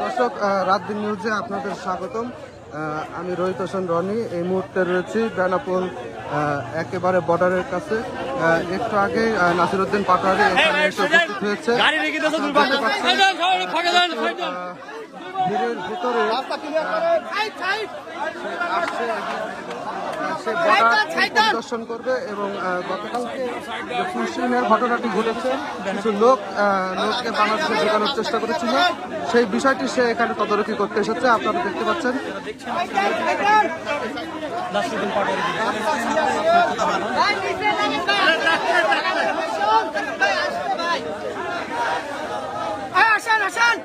দর্শক, রাত দিন নিউজে আপনাদের স্বাগতম। আমি রোহিত হোসেন রনি। এই মুহূর্তে রয়েছি বেনাপোল একেবারে বর্ডারের কাছে। একটু আগে নাসিরউদ্দিন পাটোয়ারি এখানে এসে উপস্থিত হয়েছে। ভিড়ের ভিতরে সে বর্ডার পরিদর্শন করবে এবং গতকালকে যে ফুলশিনের ঘটনাটি ঘটেছে, কিছু লোককে বাংলাদেশে ঢোকানোর চেষ্টা করেছিল, সেই বিষয়টি সে এখানে তদারকি করতে এসেছে। আপনারা দেখতে পাচ্ছেন আসেন